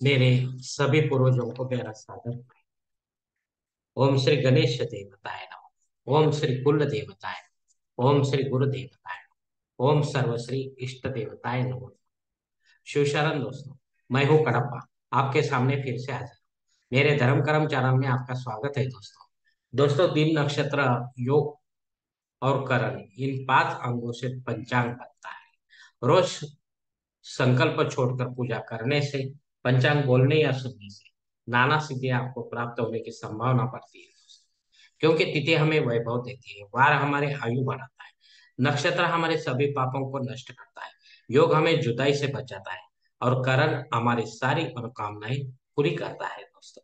मेरे सभी पूर्वजों को मेरा सादर। ओम श्री गणेश देवताय नमः। ओम श्री कुल देवताय नमः। ओम श्री गुरु देवताय नमः। ओम सर्वश्री इष्ट देवताय नमः। शिव शरण दोस्तों, मैं हूँ कड़प्पा। आपके सामने फिर से हाजिर हूँ। मेरे धर्म कर्म चैनल में आपका स्वागत है दोस्तों। दोस्तों, दिन नक्षत्र, योग और करण, इन 5 अंगों से पंचांग बनता है। रोज संकल्प छोड़कर पूजा करने से, पंचांग बोलने या सुनने से नाना सिद्धियां आपको प्राप्त होने की संभावना बढ़ती है दोस्तों। क्योंकि तिथि हमें वैभव देती है, वार हमारे आयु बढ़ाता है, नक्षत्र हमारे सभी पापों को नष्ट करता है, योग हमें जुदाई से बचाता है और करण हमारी सारी मनोकामनाएं पूरी करता है दोस्तों।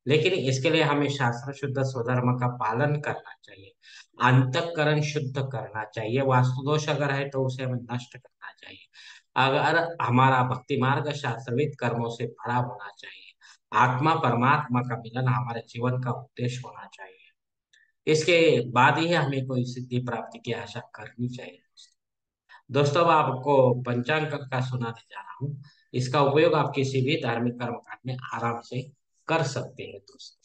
लेकिन इसके लिए हमें शास्त्र शुद्ध स्वधर्म का पालन करना चाहिए। अंतःकरण शुद्ध करना चाहिए। वास्तु दोष अगर है तो उसे हमें नष्ट करना चाहिए। अगर हमारा भक्ति मार्ग शास्त्रविद कर्मों से भरा होना चाहिए। आत्मा परमात्मा का मिलन हमारे जीवन का उद्देश्य होना चाहिए। इसके बाद ही हमें कोई सिद्धि प्राप्ति की आशा करनी चाहिए। दोस्तों, अब आपको पंचांग का सुनाने जा रहा हूँ। इसका उपयोग आप किसी भी धार्मिक कर्मकांड में आराम से कर सकते हैं दोस्तों।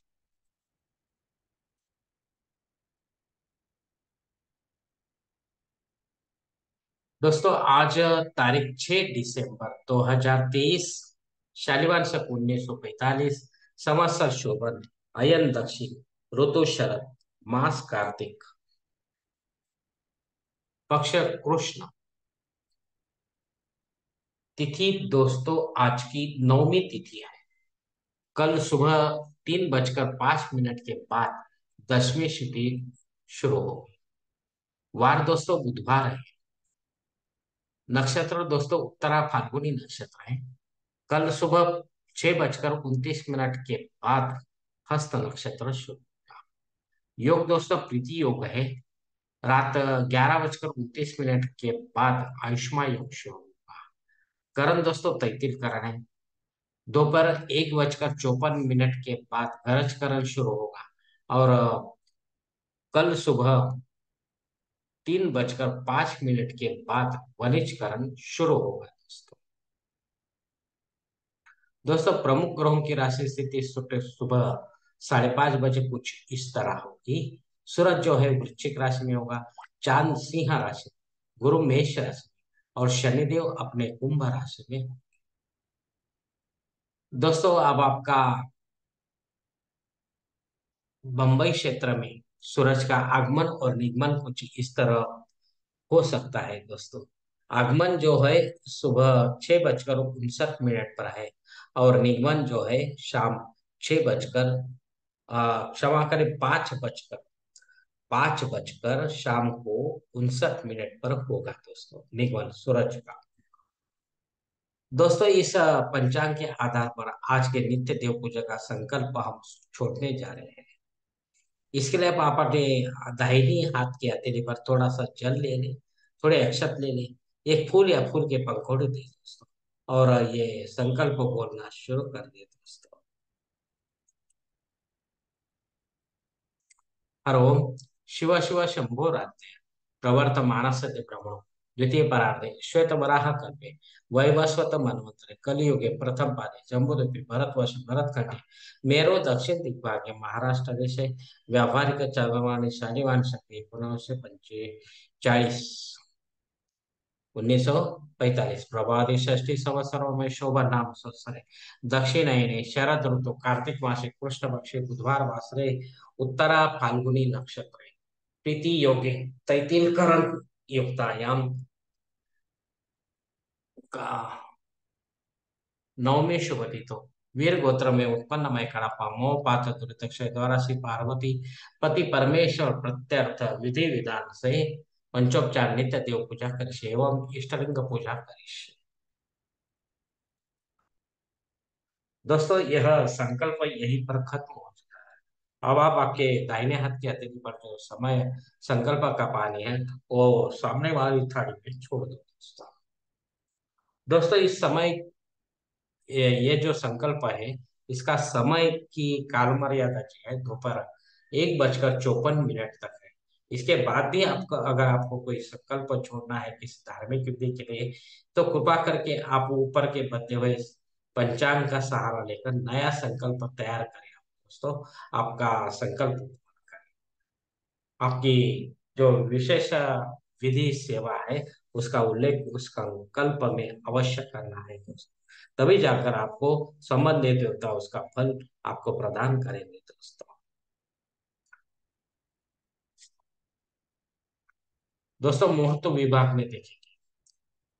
दोस्तों, आज तारीख 6 दिसंबर 2023, शालिवान शक 1945, संवत्सर शोभन, अयन दक्षिण, ऋतु शरद, मास कार्तिक, पक्ष कृष्ण, तिथि दोस्तों आज की नवमी तिथि है। कल सुबह 3:05 के बाद दसवीं तिथि शुरू होगी। वार दोस्तों बुधवार है। नक्षत्र दोस्तों उत्तरा फाल्गुनी नक्षत्र है। कल सुबह 6:29 के बाद हस्त नक्षत्र शुरू होगा। योग दोस्तों प्रीति योग है। रात 11:29 के बाद आयुष्मान योग शुरू होगा। करण दोस्तों तैतिल करण है। दोपहर 1:54 के बाद गरज करण शुरू होगा। और कल सुबह 3:05 के बाद वनिज करण शुरू होगा दोस्तों। दोस्तों, प्रमुख ग्रहों की राशि स्थिति सुबह सुबह 5:30 कुछ इस तरह होगी। सूरज जो है वृश्चिक राशि में होगा, चांद सिंह राशि में, गुरु मेष राशि में और शनिदेव अपने कुंभ राशि में। दोस्तों, अब आपका बंबई क्षेत्र में सूरज का आगमन और निगमन कुछ इस तरह हो सकता है दोस्तों। आगमन जो है सुबह 6:59 पर है और निगमन जो है शाम 6 बजकर, क्षमा करें, 5 बजकर शाम को 59 पर होगा दोस्तों निगमन सूरज का। दोस्तों, इस पंचांग के आधार पर आज के नित्य देव पूजा का संकल्प हम छोड़ने जा रहे हैं। इसके लिए आप अपने दाहिनी हाथ की हथेली पर थोड़ा सा जल ले लें, थोड़े अक्षत ले लें, एक फूल या फूल के पंखुड़ी दे दोस्तों, और ये संकल्प बोलना शुरू कर दे दोस्तों। हर ओम शिव शिव शंभो राज्य प्रवर्त मानसते भ्रमणो द्वितीय परार्धे श्वेत वराह कल्पे वैवस्वत मनवंतरे कलियुगे प्रथम पादे जम्बूद्वीपे भरतवर्ष भरतखंडे मेरो दक्षिण दिग्भागे महाराष्ट्र देशे व्यावहारिक चलवाणी शालिवान शक्ति 1945, 1945 प्रभावती षष्ठी संवत्सरों में शोभा नाम संवत्सरे दक्षिणायने शरद ऋतु कार्तिक मासे कृष्ण पक्षे बुधवार वासरे उत्तरा फाल्गुनी नक्षत्र प्रीति योगे तैतिलकरण युक्तायाम का नवमे शुभ तिथो वीर गोत्र में उत्पन्न मैं कड़प्पा मोह पात दुरितक्षय द्वारा श्री पार्वती पति परमेश्वर प्रत्यर्थ विधि विधान से पंचोपचार नित्य देव पूजा करिष्ये एवं इष्टलिंग पूजा करिष्ये। दोस्तों, यह संकल्प यहीं पर खत्म हो चुका है। अब आप आपके दाहिने हाथ की हथेली पर जो समय संकल्प का पानी है वो सामने वाली थाली में छोड़ दो दोस्तों। दोस्तों, इस समय ये जो संकल्प है इसका समय की काल मर्यादा जो है दोपहर 1:54 तक है। इसके बाद भी आपका अगर आपको कोई संकल्प छोड़ना है किसी धार्मिक विधि के लिए तो कृपा करके आप ऊपर के बताए हुए पंचांग का सहारा लेकर नया संकल्प तैयार करें आप दोस्तों। आपका संकल्प आपकी जो विशेष विधि सेवा है उसका उल्लेख उस संकल्प में अवश्य करना है दोस्तों। तभी जाकर आपको संबंधित देवता उसका फल आपको प्रदान करेंगे दोस्तों। दोस्तों मुहूर्त विभाग में देखेंगे,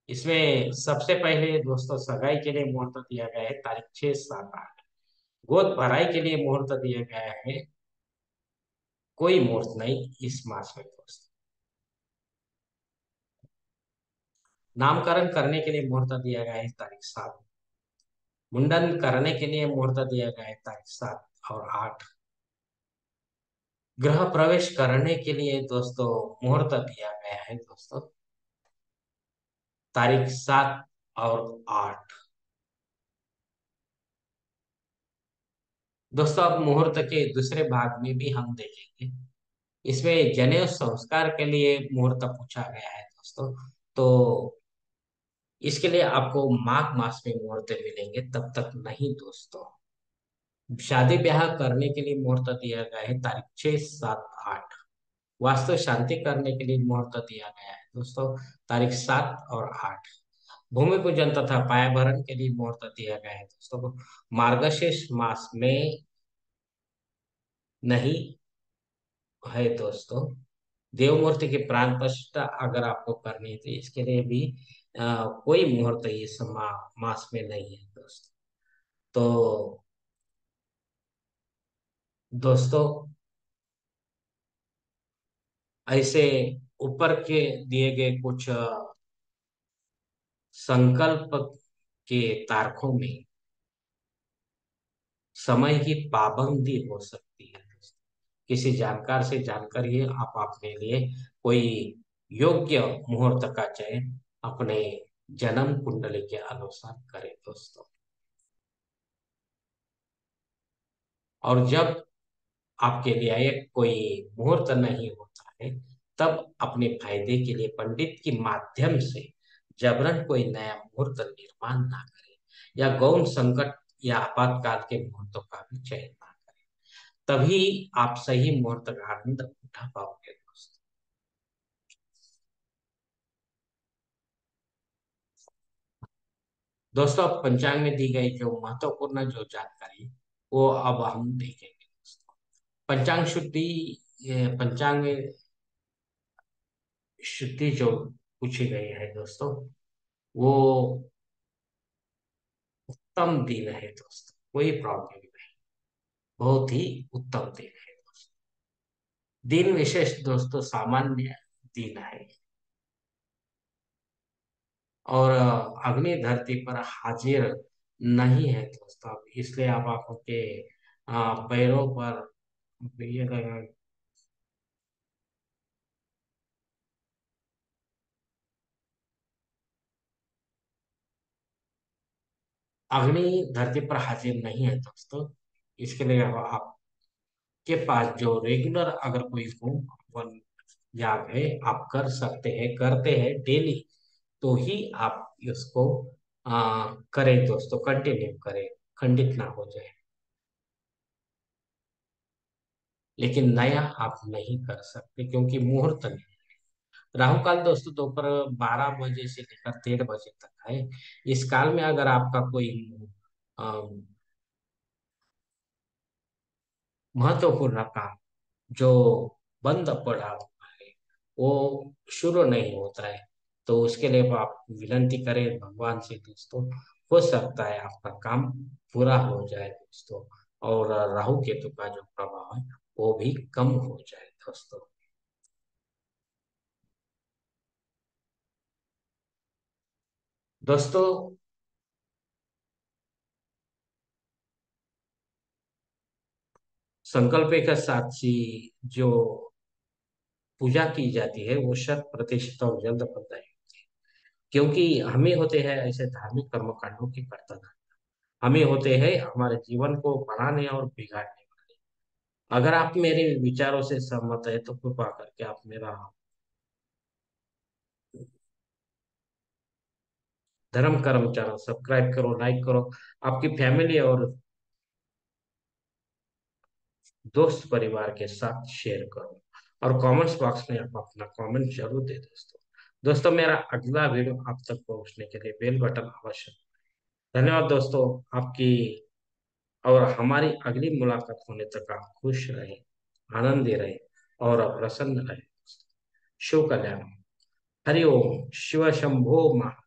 इसमें सबसे पहले दोस्तों सगाई के लिए मुहूर्त दिया गया है तारीख 6, 7, 8। गोद भराई के लिए मुहूर्त दिया गया है, कोई मुहूर्त नहीं इस मास में दोस्तों। नामकरण करने के लिए मुहूर्त दिया गया है तारीख 7। मुंडन करने के लिए मुहूर्त दिया गया है तारीख 7 और 8। गृह प्रवेश करने के लिए दोस्तों मुहूर्त दिया गया है दोस्तों तारीख 7 और 8। दोस्तों अब मुहूर्त के दूसरे भाग में भी हम देखेंगे, इसमें जनेऊ संस्कार के लिए मुहूर्त पूछा गया है दोस्तों। तो इसके लिए आपको माघ मास में मुहूर्त मिलेंगे, तब तक नहीं दोस्तों। शादी ब्याह करने के लिए मुहूर्त दिया गया है तारीख 6, 7, 8। वास्तु शांति करने के लिए मुहूर्त दिया गया है दोस्तों तारीख 7 और 8। भूमि पूजन तथा पाया भरण के लिए मुहूर्त दिया गया है दोस्तों मार्गशीर्ष मास में नहीं है दोस्तों। देवमूर्ति की प्राण प्रतिष्ठा अगर आपको करनी है तो इसके लिए भी कोई मुहूर्त इस मास में नहीं है दोस्तों। तो दोस्तों ऐसे ऊपर के दिए गए कुछ संकल्प के तारखों में समय की पाबंदी हो सकती है दोस्तों। किसी जानकार से जानकर ही आप अपने लिए कोई योग्य मुहूर्त का चयन अपने जन्म कुंडली के अनुसार करें दोस्तों। और जब आपके लिए एक कोई मुहूर्त नहीं होता है, तब अपने फायदे के लिए पंडित के माध्यम से जबरन कोई नया मुहूर्त निर्माण ना करें, या गौण संकट या आपातकाल के मुहूर्तों का भी चयन ना करें। तभी आप सही मुहूर्त का आनंद उठा पाओगे दोस्तों। दोस्तों अब पंचांग में दी गई जो महत्वपूर्ण जो जानकारी वो अब हम देखेंगे दोस्तों। पंचांग शुद्धि, ये पंचांग में शुद्धि जो पूछी गई है दोस्तों, वो उत्तम दिन है दोस्तों, कोई प्रॉब्लम नहीं, बहुत ही उत्तम दिन है दोस्तों। दिन विशेष दोस्तों सामान्य दिन है, और अग्नि धरती पर हाजिर नहीं है दोस्तों, इसलिए आप आपके पैरों पर ये अग्नि धरती पर हाजिर नहीं है दोस्तों। इसके लिए अब आपके पास जो रेगुलर अगर कोई होम वन याग है आप कर सकते हैं, करते हैं डेली, तो ही आप इसको करें दोस्तों, कंटिन्यू करें, खंडित ना हो जाए। लेकिन नया आप नहीं कर सकते क्योंकि मुहूर्त नहीं। राहु काल दोस्तों दोपहर 12 बजे से लेकर 1:30 बजे तक है। इस काल में अगर आपका कोई अम, महत्वपूर्ण काम जो बंद पड़ा हुआ है वो शुरू नहीं होता है, तो उसके लिए आप विनती करें भगवान से दोस्तों। हो सकता है आपका काम पूरा हो जाए दोस्तों, और राहु केतु का जो प्रभाव है वो भी कम हो जाए दोस्तों। दोस्तों संकल्प का साक्षी जो पूजा की जाती है वो 100% और जल्द फलदायी होती है, क्योंकि हमें होते हैं ऐसे धार्मिक कर्मकांडों के कर्ता। हमें होते हैं हमारे जीवन को बढ़ाने और बिगाड़ने वाले। अगर आप मेरे विचारों से सहमत है तो कृपा करके आप मेरा धर्म कर्म चैनल सब्सक्राइब करो, लाइक करो, आपकी फैमिली और दोस्त परिवार के साथ शेयर करो, और कमेंट्स बॉक्स में आप अपना कमेंट जरूर दे दोस्तों। दोस्तों, मेरा अगला वीडियो आप तक पहुंचने के लिए बेल बटन अवश्य। धन्यवाद दोस्तों। आपकी और हमारी अगली मुलाकात होने तक आप खुश रहे, आनंदी रहे और प्रसन्न रहे। शुभ कल्याण। हरि ओम शिव शंभो महा।